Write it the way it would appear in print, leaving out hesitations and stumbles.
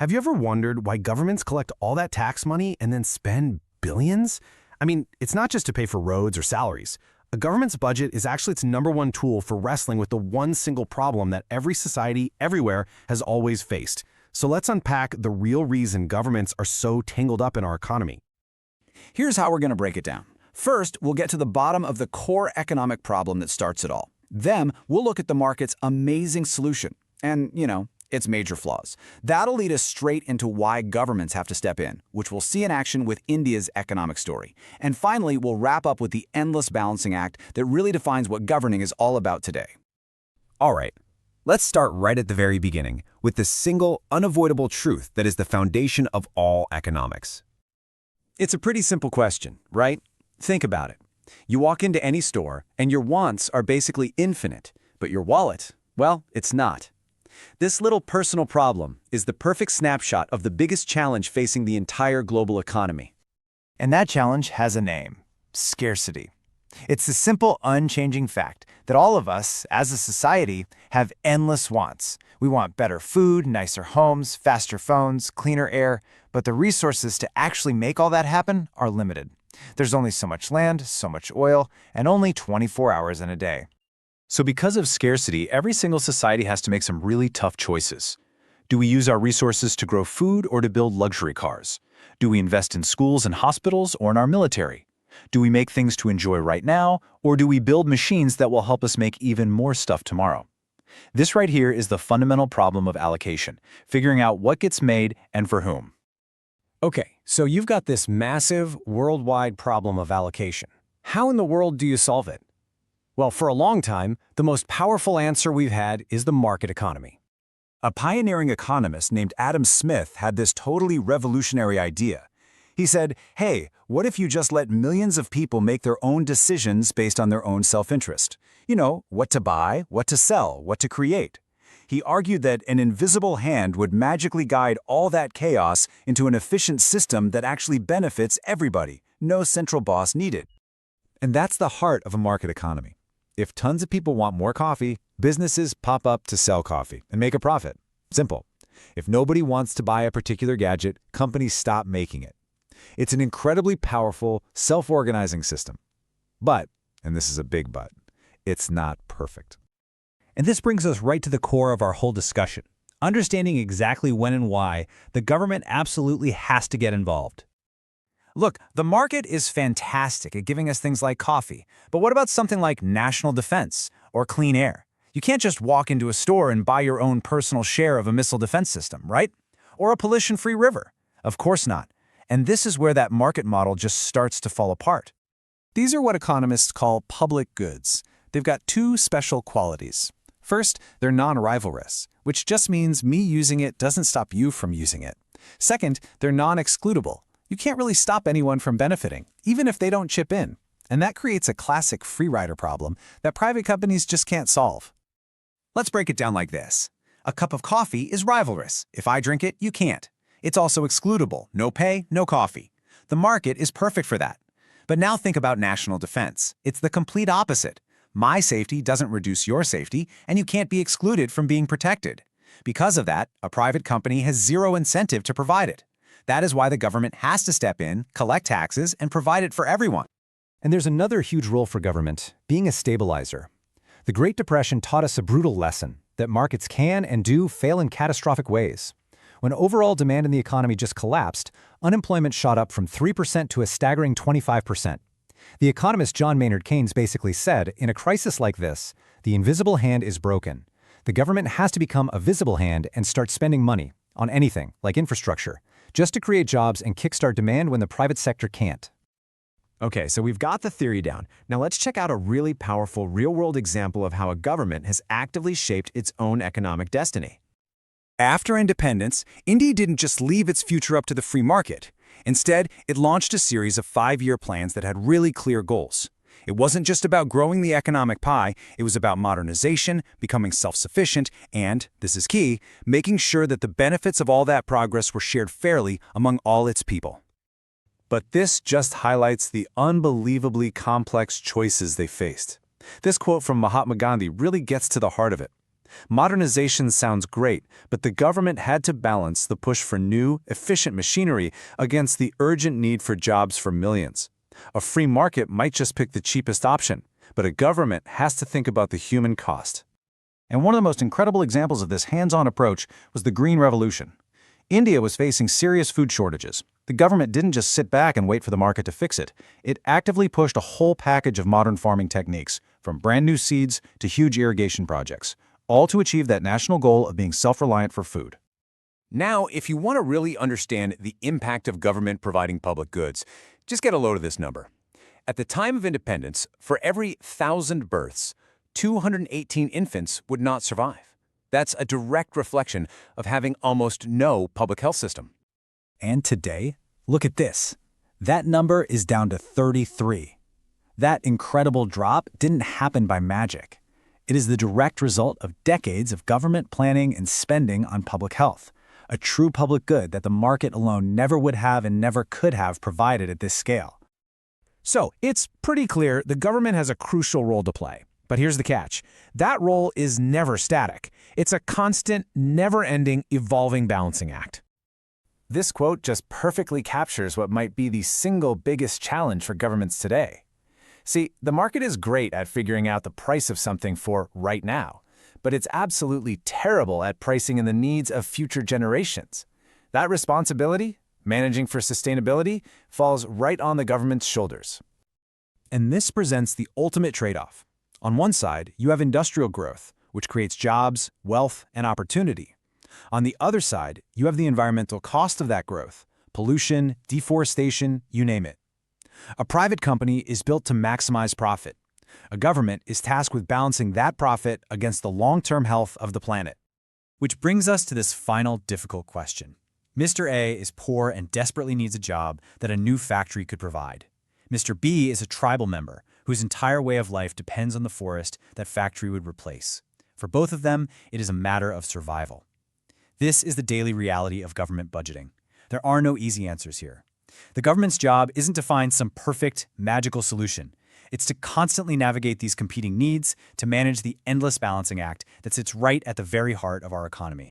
Have you ever wondered why governments collect all that tax money and then spend billions? I mean, it's not just to pay for roads or salaries. A government's budget is actually its #1 tool for wrestling with the one single problem that every society, everywhere, has always faced. So let's unpack the real reason governments are so tangled up in our economy. Here's how we're going to break it down. First, we'll get to the bottom of the core economic problem that starts it all. Then, we'll look at the market's amazing solution and, its major flaws. That'll lead us straight into why governments have to step in, which we'll see in action with India's economic story. And finally, we'll wrap up with the endless balancing act that really defines what governing is all about today. All right, let's start right at the very beginning with the single, unavoidable truth that is the foundation of all economics. It's a pretty simple question, right? Think about it. You walk into any store, and your wants are basically infinite, but your wallet, well, it's not. This little personal problem is the perfect snapshot of the biggest challenge facing the entire global economy. And that challenge has a name: scarcity. It's the simple, unchanging fact that all of us, as a society, have endless wants. We want better food, nicer homes, faster phones, cleaner air, but the resources to actually make all that happen are limited. There's only so much land, so much oil, and only 24 hours in a day. So because of scarcity, every single society has to make some really tough choices. Do we use our resources to grow food or to build luxury cars? Do we invest in schools and hospitals or in our military? Do we make things to enjoy right now, or do we build machines that will help us make even more stuff tomorrow? This right here is the fundamental problem of allocation, figuring out what gets made and for whom. Okay, so you've got this massive, worldwide problem of allocation. How in the world do you solve it? Well, for a long time, the most powerful answer we've had is the market economy. A pioneering economist named Adam Smith had this totally revolutionary idea. He said, hey, what if you just let millions of people make their own decisions based on their own self-interest? What to buy, what to sell, what to create. He argued that an invisible hand would magically guide all that chaos into an efficient system that actually benefits everybody, no central boss needed. And that's the heart of a market economy. If tons of people want more coffee, businesses pop up to sell coffee and make a profit. Simple. If nobody wants to buy a particular gadget, companies stop making it. It's an incredibly powerful, self-organizing system. But, and this is a big but, it's not perfect. And this brings us right to the core of our whole discussion, understanding exactly when and why the government absolutely has to get involved. Look, the market is fantastic at giving us things like coffee, but what about something like national defense or clean air? You can't just walk into a store and buy your own personal share of a missile defense system, right? Or a pollution-free river? Of course not. And this is where that market model just starts to fall apart. These are what economists call public goods. They've got two special qualities. First, they're non-rivalrous, which just means me using it doesn't stop you from using it. Second, they're non-excludable. You can't really stop anyone from benefiting, even if they don't chip in. And that creates a classic free rider problem that private companies just can't solve. Let's break it down like this. A cup of coffee is rivalrous. If I drink it, you can't. It's also excludable. No pay, no coffee. The market is perfect for that. But now think about national defense. It's the complete opposite. My safety doesn't reduce your safety, and you can't be excluded from being protected. Because of that, a private company has zero incentive to provide it. That is why the government has to step in, collect taxes, and provide it for everyone. And there's another huge role for government, being a stabilizer. The Great Depression taught us a brutal lesson, that markets can and do fail in catastrophic ways. When overall demand in the economy just collapsed, unemployment shot up from 3% to a staggering 25%. The economist John Maynard Keynes basically said, in a crisis like this, the invisible hand is broken. The government has to become a visible hand and start spending money on anything, like infrastructure, just to create jobs and kickstart demand when the private sector can't. Okay, so we've got the theory down. Now let's check out a really powerful real-world example of how a government has actively shaped its own economic destiny. After independence, India didn't just leave its future up to the free market. Instead, it launched a series of 5-year plans that had really clear goals. It wasn't just about growing the economic pie, it was about modernization, becoming self-sufficient, and, this is key, making sure that the benefits of all that progress were shared fairly among all its people. But this just highlights the unbelievably complex choices they faced. This quote from Mahatma Gandhi really gets to the heart of it. Modernization sounds great, but the government had to balance the push for new, efficient machinery against the urgent need for jobs for millions. A free market might just pick the cheapest option, but a government has to think about the human cost. And one of the most incredible examples of this hands-on approach was the Green Revolution. India was facing serious food shortages. The government didn't just sit back and wait for the market to fix it. It actively pushed a whole package of modern farming techniques, from brand new seeds to huge irrigation projects, all to achieve that national goal of being self-reliant for food. Now, if you want to really understand the impact of government providing public goods, just get a load of this number. At the time of independence, for every 1,000 births, 218 infants would not survive. That's a direct reflection of having almost no public health system. And today, look at this. That number is down to 33. That incredible drop didn't happen by magic. It is the direct result of decades of government planning and spending on public health, a true public good that the market alone never would have and never could have provided at this scale. So, it's pretty clear the government has a crucial role to play. But here's the catch. That role is never static. It's a constant, never-ending, evolving balancing act. This quote just perfectly captures what might be the single biggest challenge for governments today. See, the market is great at figuring out the price of something for right now, but it's absolutely terrible at pricing in the needs of future generations. That responsibility, managing for sustainability, falls right on the government's shoulders. And this presents the ultimate trade-off. On one side, you have industrial growth, which creates jobs, wealth, and opportunity. On the other side, you have the environmental cost of that growth, pollution, deforestation, you name it. A private company is built to maximize profit. A government is tasked with balancing that profit against the long-term health of the planet. Which brings us to this final difficult question. Mr. A is poor and desperately needs a job that a new factory could provide. Mr. B is a tribal member whose entire way of life depends on the forest that factory would replace. For both of them, it is a matter of survival. This is the daily reality of government budgeting. There are no easy answers here. The government's job isn't to find some perfect, magical solution. It's to constantly navigate these competing needs, to manage the endless balancing act that sits right at the very heart of our economy.